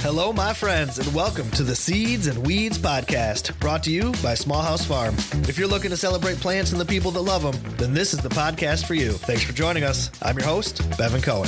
Hello, my friends, and welcome to the Seeds and Weeds podcast, brought to you by Small House Farm. If you're looking to celebrate plants and the people that love them, then this is the podcast for you. Thanks for joining us. I'm your host, Bevan Cohen.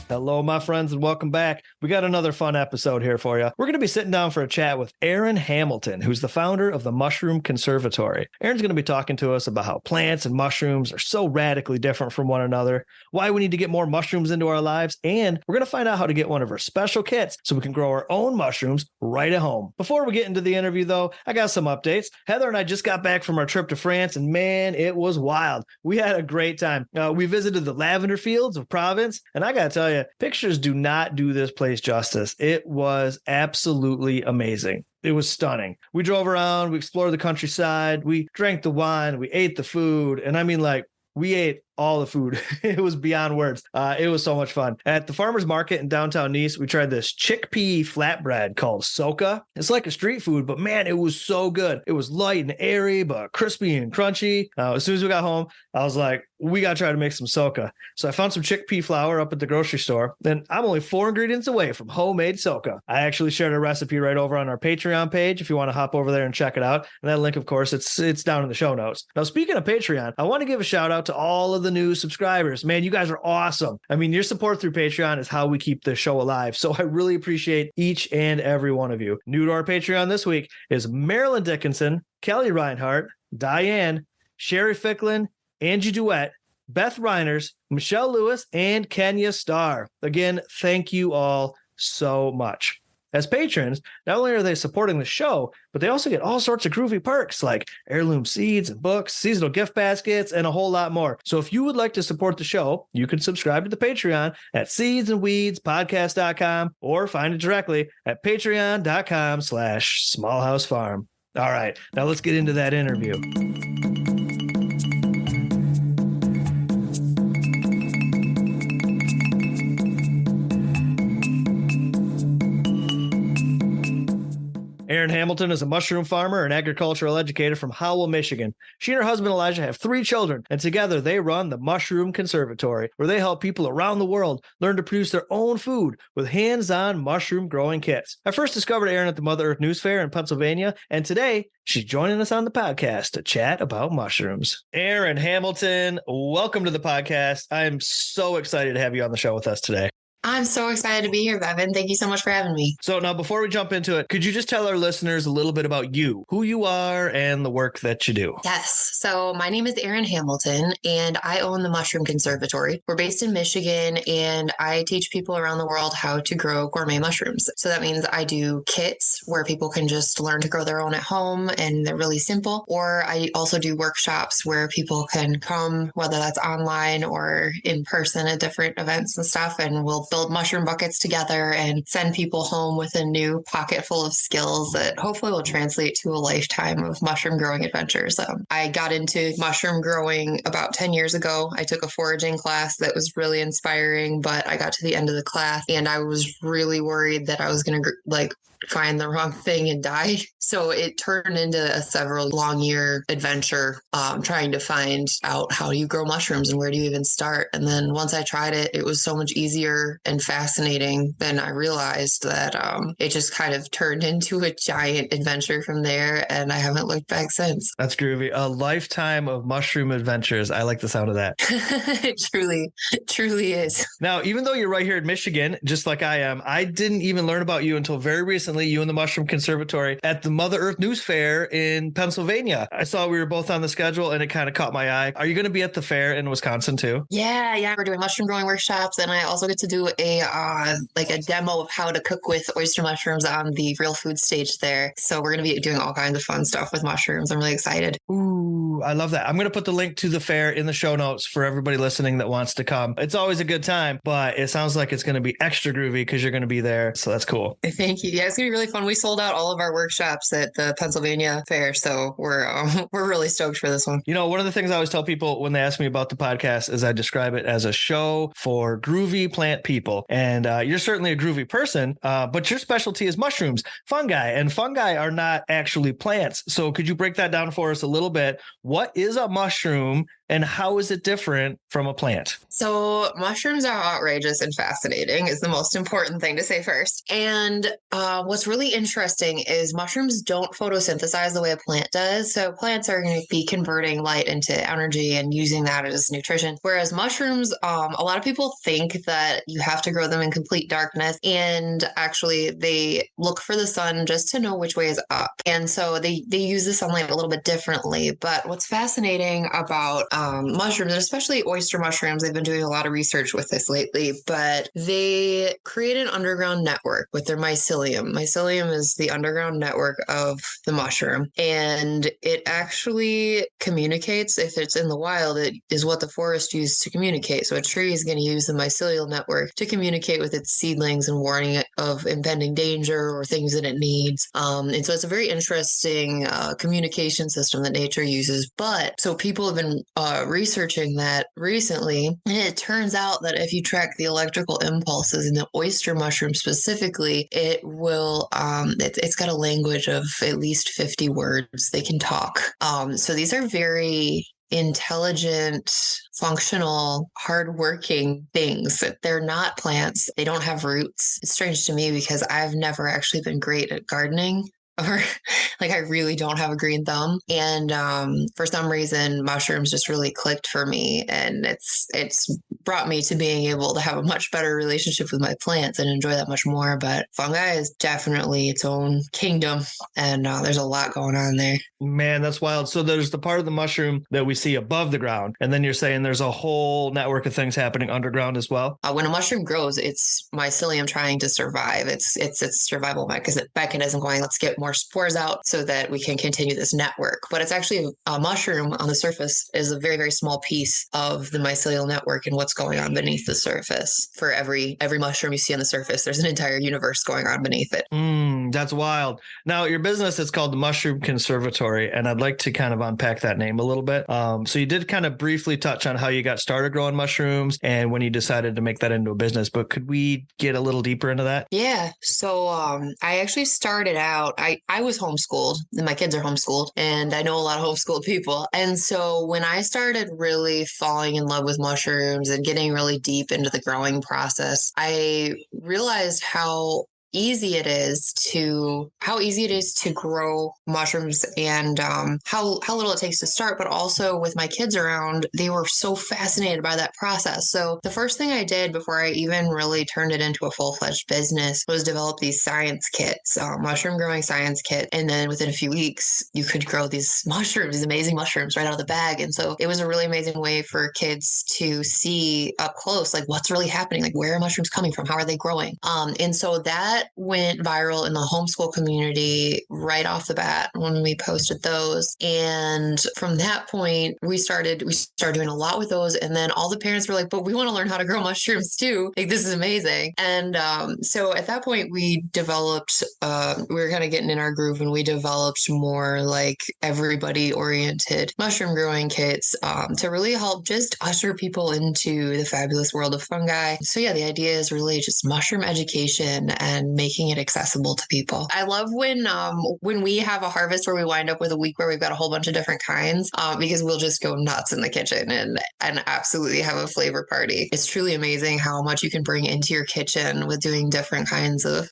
Hello, my friends, and welcome back. We got another fun episode here for you. We're going to be sitting down for a chat with Erin Hamilton, who's the founder of the Mushroom Conservatory. Erin's going to be talking to us about how plants and mushrooms are so radically different from one another, why we need to get more mushrooms into our lives, and we're going to find out how to get one of her special kits so we can grow our own mushrooms right at home. Before we get into the interview, though, I got some updates. Heather and I just got back from our trip to France, and man, it was wild. We had a great time. We visited the lavender fields of Provence, and I got to tell you, pictures do not do this place justice. It was absolutely amazing. It was stunning. We drove around, we explored the countryside, we drank the wine, we ate the food. And I mean, like, we ate all the food. It was beyond words. It was so much fun. At the farmer's market in downtown Nice, we tried this chickpea flatbread called soca. It's like a street food, but man, it was so good. It was light and airy, but crispy and crunchy. As soon as we got home, I was like, we got to try to make some soca. So I found some chickpea flour up at the grocery store. And I'm only 4 ingredients away from homemade soca. I actually shared a recipe right over on our Patreon page if you want to hop over there and check it out. And that link, of course, it's down in the show notes. Now, speaking of Patreon, I want to give a shout out to all of the new subscribers. Man, you guys are awesome. I mean, your support through Patreon is how we keep this show alive. So I really appreciate each and every one of you. New to our Patreon this week is Marilyn Dickinson, Kelly Reinhart, Diane, Sherry Ficklin, Angie Duet, Beth Reiners, Michelle Lewis, and Kenya Starr. Again, thank you all so much. As patrons, not only are they supporting the show, but they also get all sorts of groovy perks like heirloom seeds and books, seasonal gift baskets, and a whole lot more. So if you would like to support the show, you can subscribe to the Patreon at seedsandweedspodcast.com or find it directly at patreon.com/smallhousefarm. All right, now let's get into that interview. Erin Hamilton is a mushroom farmer and agricultural educator from Howell, Michigan. She and her husband Elijah have 3 children, and together they run the Mushroom Conservatory, where they help people around the world learn to produce their own food with hands-on mushroom growing kits. I first discovered Erin at the Mother Earth News Fair in Pennsylvania, and today she's joining us on the podcast to chat about mushrooms. Erin Hamilton, welcome to the podcast. I'm so excited to have you on the show with us today. I'm so excited to be here, Bevan. Thank you so much for having me. So now, before we jump into it, could you just tell our listeners a little bit about you, who you are, and the work that you do? Yes. So my name is Erin Hamilton, and I own the Mushroom Conservatory. We're based in Michigan, and I teach people around the world how to grow gourmet mushrooms. So that means I do kits where people can just learn to grow their own at home, and they're really simple. Or I also do workshops where people can come, whether that's online or in person at different events and stuff, and we'll build mushroom buckets together and send people home with a new pocket full of skills that hopefully will translate to a lifetime of mushroom growing adventures. I got into mushroom growing about 10 years ago. I took a foraging class that was really inspiring, but I got to the end of the class and I was really worried that I was going to find the wrong thing and die. So it turned into a several long year adventure trying to find out how do you grow mushrooms and where do you even start. And then once I tried it, it was so much easier and fascinating. Then I realized that it just kind of turned into a giant adventure from there. And I haven't looked back since. That's groovy. A lifetime of mushroom adventures. I like the sound of that. It truly is. Now, even though you're right here in Michigan, just like I am, I didn't even learn about you until very recently. You and the Mushroom Conservatory at the Mother Earth News Fair in Pennsylvania. I saw we were both on the schedule and it kind of caught my eye. Are you going to be at the fair in Wisconsin too? Yeah. We're doing mushroom growing workshops, and I also get to do a demo of how to cook with oyster mushrooms on the real food stage there. So we're going to be doing all kinds of fun stuff with mushrooms. I'm really excited. Ooh, I love that. I'm going to put the link to the fair in the show notes for everybody listening that wants to come. It's always a good time, but it sounds like it's going to be extra groovy because you're going to be there. So that's cool. Thank you. Yeah, it's going to be really fun. We sold out all of our workshops at the Pennsylvania Fair, so we're really stoked for this one. You know, one of the things I always tell people when they ask me about the podcast is I describe it as a show for groovy plant people. And you're certainly a groovy person, but your specialty is mushrooms, fungi, and fungi are not actually plants. So could you break that down for us a little bit? What is a mushroom And how is it different from a plant? So mushrooms are outrageous and fascinating is the most important thing to say first. And what's really interesting is mushrooms don't photosynthesize the way a plant does. So plants are going to be converting light into energy and using that as nutrition. Whereas mushrooms, a lot of people think that you have to grow them in complete darkness. And actually they look for the sun just to know which way is up. And so they use the sunlight a little bit differently. But what's fascinating about mushrooms, and especially oyster mushrooms, they've been doing a lot of research with this lately, but they create an underground network with their mycelium. Mycelium is the underground network of the mushroom, and it actually communicates. If it's in the wild, it is what the forest used to communicate. So a tree is going to use the mycelial network to communicate with its seedlings and warning it of impending danger or things that it needs. And so it's a very interesting communication system that nature uses. But so people have been researching that recently, and it turns out that if you track the electrical impulses in the oyster mushroom specifically, it will, it's got a language of at least 50 words. They can talk. So these are very intelligent, functional, hardworking things. They're not plants. They don't have roots. It's strange to me because I've never actually been great at gardening. Or like I really don't have a green thumb, and for some reason mushrooms just really clicked for me, and it's brought me to being able to have a much better relationship with my plants and enjoy that much more. But fungi is definitely its own kingdom, and there's a lot going on there. Man, that's wild. So there's the part of the mushroom that we see above the ground, and then you're saying there's a whole network of things happening underground as well. When a mushroom grows, it's mycelium trying to survive. It's survival mechanism going, let's get more spores out so that we can continue this network. But it's actually a mushroom on the surface is a very, very small piece of the mycelial network and what's going on beneath the surface. For every mushroom you see on the surface, there's an entire universe going on beneath it. That's wild. Now, your business is called the Mushroom Conservatory, and I'd like to kind of unpack that name a little bit. So you did kind of briefly touch on how you got started growing mushrooms and when you decided to make that into a business, but could we get a little deeper into that? Yeah. So I actually started out, I was homeschooled, and my kids are homeschooled, and I know a lot of homeschooled people. And so when I started really falling in love with mushrooms and getting really deep into the growing process, I realized how easy it is to grow mushrooms, and how little it takes to start. But also with my kids around, they were so fascinated by that process. So the first thing I did before I even really turned it into a full-fledged business was develop these science kits, mushroom growing science kit. And then within a few weeks, you could grow these mushrooms, these amazing mushrooms right out of the bag. And so it was a really amazing way for kids to see up close, like what's really happening, like where are mushrooms coming from? How are they growing? And so that went viral in the homeschool community right off the bat when we posted those. And from that point, we started doing a lot with those. And then all the parents were like, but we want to learn how to grow mushrooms too. Like, this is amazing. And so at that point, we developed, we were kind of getting in our groove, and we developed more like everybody oriented mushroom growing kits to really help just usher people into the fabulous world of fungi. So yeah, the idea is really just mushroom education and making it accessible to people. I love when we have a harvest where we wind up with a week where we've got a whole bunch of different kinds, because we'll just go nuts in the kitchen and absolutely have a flavor party. It's truly amazing how much you can bring into your kitchen with doing different kinds of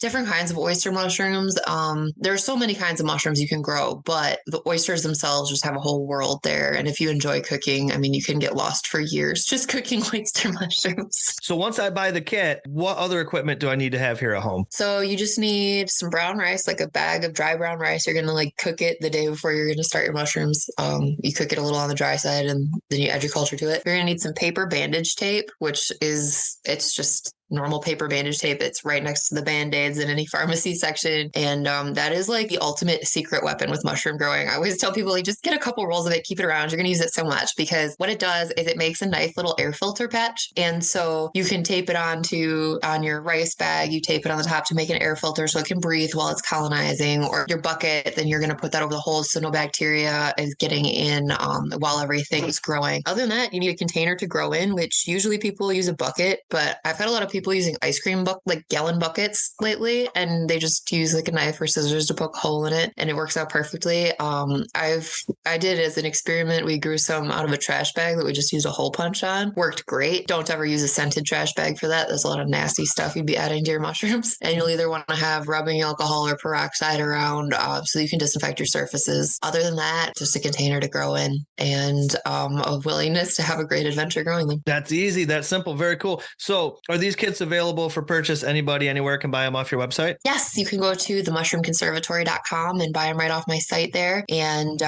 oyster mushrooms. There are so many kinds of mushrooms you can grow, but the oysters themselves just have a whole world there. And if you enjoy cooking, I mean, you can get lost for years just cooking oyster mushrooms. So once I buy the kit, what other equipment do I need to have here at home? So you just need some brown rice, like a bag of dry brown rice. You're going to like cook it the day before you're going to start your mushrooms. You cook it a little on the dry side, and then you add your culture to it. You're going to need some paper bandage tape, it's just normal paper bandage tape. It's right next to the Band-Aids in any pharmacy section. And that is like the ultimate secret weapon with mushroom growing. I always tell people, like, just get a couple rolls of it, keep it around. You're going to use it so much, because what it does is it makes a nice little air filter patch. And so you can tape it on your rice bag. You tape it on the top to make an air filter so it can breathe while it's colonizing, or your bucket. Then you're going to put that over the holes so no bacteria is getting in while everything's growing. Other than that, you need a container to grow in, which usually people use a bucket, but I've had a lot of people people using ice cream like gallon buckets lately, and they just use like a knife or scissors to poke a hole in it, and it works out perfectly. I did as an experiment. We grew some out of a trash bag that we just used a hole punch on. Worked great. Don't ever use a scented trash bag for that. There's a lot of nasty stuff you'd be adding to your mushrooms, and you'll either want to have rubbing alcohol or peroxide around so you can disinfect your surfaces. Other than that, just a container to grow in and a willingness to have a great adventure growing them. That's easy. That's simple. Very cool. So are these kits available for purchase? Anybody, anywhere can buy them off your website? Yes, you can go to themushroomconservatory.com and buy them right off my site there. And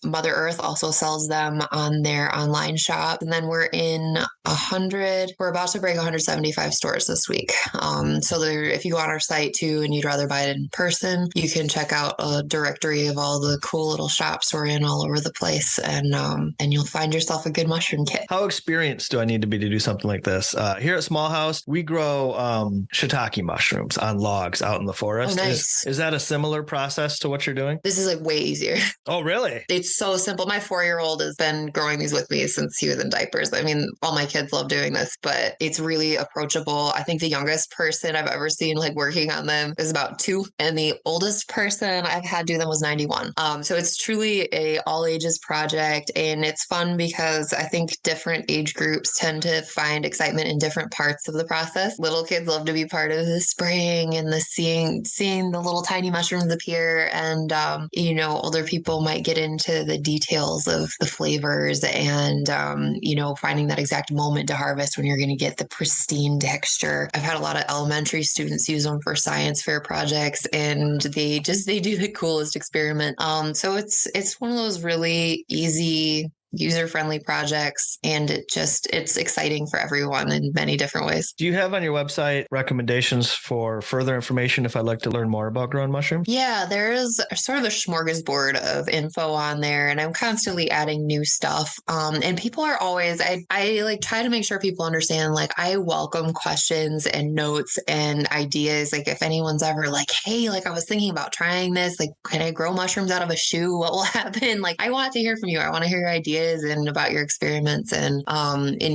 Mother Earth also sells them on their online shop. And then we're about to break 175 stores this week. So if you go on our site too and you'd rather buy it in person, you can check out a directory of all the cool little shops we're in all over the place, and you'll find yourself a good mushroom kit. How experienced do I need to be to do something like this? Here at Small House, we grow shiitake mushrooms on logs out in the forest. Oh, nice. Is that a similar process to what you're doing? This is like way easier. Oh, really? It's so simple. My 4-year-old has been growing these with me since he was in diapers. I mean, all my kids love doing this, but it's really approachable. I think the youngest person I've ever seen like working on them is about 2, and the oldest person I've had do them was 91. So it's truly a all ages project, and it's fun because I think different age groups tend to find excitement in different parts of the process. Little kids love to be part of the spraying and the seeing the little tiny mushrooms appear, and older people might get into the details of the flavors and finding that exact moment to harvest when you're going to get the pristine texture. I've had a lot of elementary students use them for science fair projects, and they do the coolest experiment. So it's one of those really easy, user-friendly projects, and it's exciting for everyone in many different ways. Do you have on your website recommendations for further information if I'd like to learn more about growing mushrooms? Yeah, there's sort of a smorgasbord of info on there, and I'm constantly adding new stuff. And people are always, I like try to make sure people understand, like, I welcome questions and notes and ideas. Like if anyone's ever like, hey, like I was thinking about trying this, like, can I grow mushrooms out of a shoe? What will happen? Like, I want to hear from you. I want to hear your ideas and about your experiments. And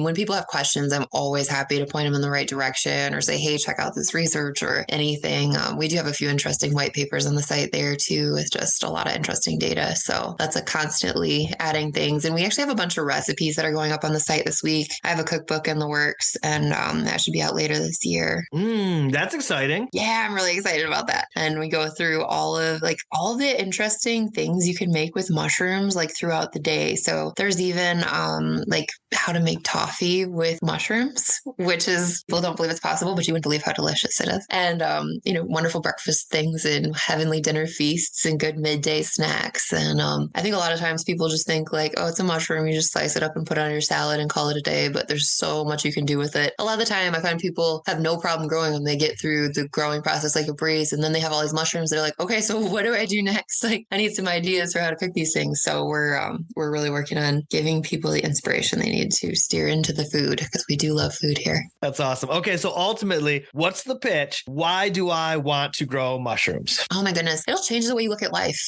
when people have questions, I'm always happy to point them in the right direction or say, hey, check out this research or anything. We do have a few interesting white papers on the site there too, with just a lot of interesting data. So that's a constantly adding things. And we actually have a bunch of recipes that are going up on the site this week. I have a cookbook in the works, and that should be out later this year. That's exciting. Yeah, I'm really excited about that. And we go through all the interesting things you can make with mushrooms like throughout the day. So there's even like how to make toffee with mushrooms, which is, people don't believe it's possible, but you wouldn't believe how delicious it is. And, wonderful breakfast things and heavenly dinner feasts and good midday snacks. And I think a lot of times people just think like, oh, it's a mushroom. You just slice it up and put it on your salad and call it a day. But there's so much you can do with it. A lot of the time I find people have no problem growing them. They get through the growing process like a breeze. And then they have all these mushrooms. They're like, okay, so what do I do next? Like, I need some ideas for how to cook these things. So we're really working on giving people the inspiration they need to steer into the food, because we do love food here. That's awesome. Okay, so ultimately, what's the pitch? Why do I want to grow mushrooms? Oh my goodness. It'll change the way you look at life.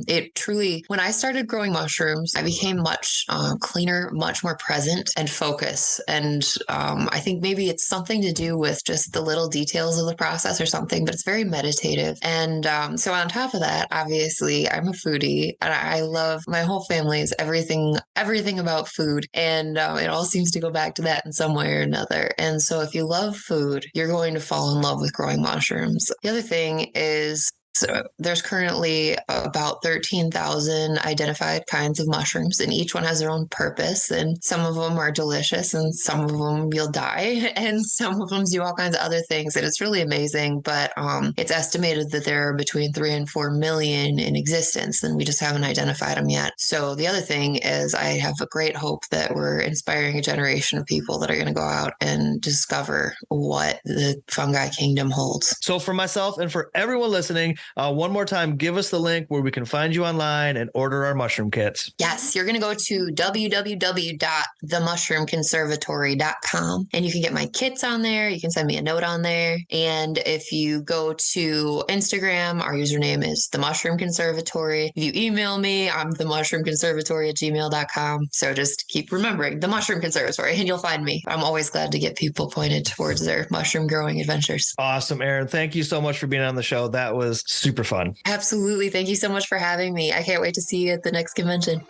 It truly, when I started growing mushrooms, I became much cleaner, much more present and focused. And I think maybe it's something to do with just the little details of the process or something, but it's very meditative. And so on top of that, obviously I'm a foodie, and I love, my whole family is everything about food. And it all seems to go back to that in some way or another. And so if you love food, you're going to fall in love with growing mushrooms. The other thing is, so there's currently about 13,000 identified kinds of mushrooms, and each one has their own purpose. And some of them are delicious, and some of them you'll die, and some of them do all kinds of other things. And it's really amazing. But it's estimated that there are between 3 and 4 million in existence, and we just haven't identified them yet. So the other thing is, I have a great hope that we're inspiring a generation of people that are going to go out and discover what the fungi kingdom holds. So for myself and for everyone listening, One more time, give us the link where we can find you online and order our mushroom kits. Yes, you're going to go to www.themushroomconservatory.com and you can get my kits on there. You can send me a note on there. And if you go to Instagram, our username is The Mushroom Conservatory. If you email me, I'm themushroomconservatory@gmail.com. So just keep remembering The Mushroom Conservatory and you'll find me. I'm always glad to get people pointed towards their mushroom growing adventures. Awesome, Erin. Thank you so much for being on the show. That was super fun. Absolutely. Thank you so much for having me. I can't wait to see you at the next convention.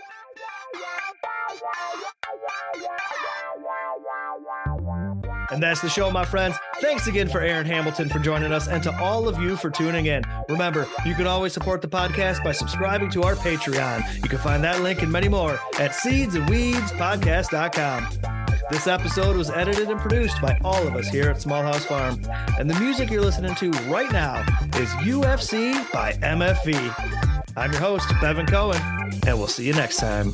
And that's the show, my friends. Thanks again for Erin Hamilton for joining us and to all of you for tuning in. Remember, you can always support the podcast by subscribing to our Patreon. You can find that link and many more at seedsandweedspodcast.com. This episode was edited and produced by all of us here at Small House Farm. And the music you're listening to right now is UFC by MFV. I'm your host, Bevan Cohen, and we'll see you next time.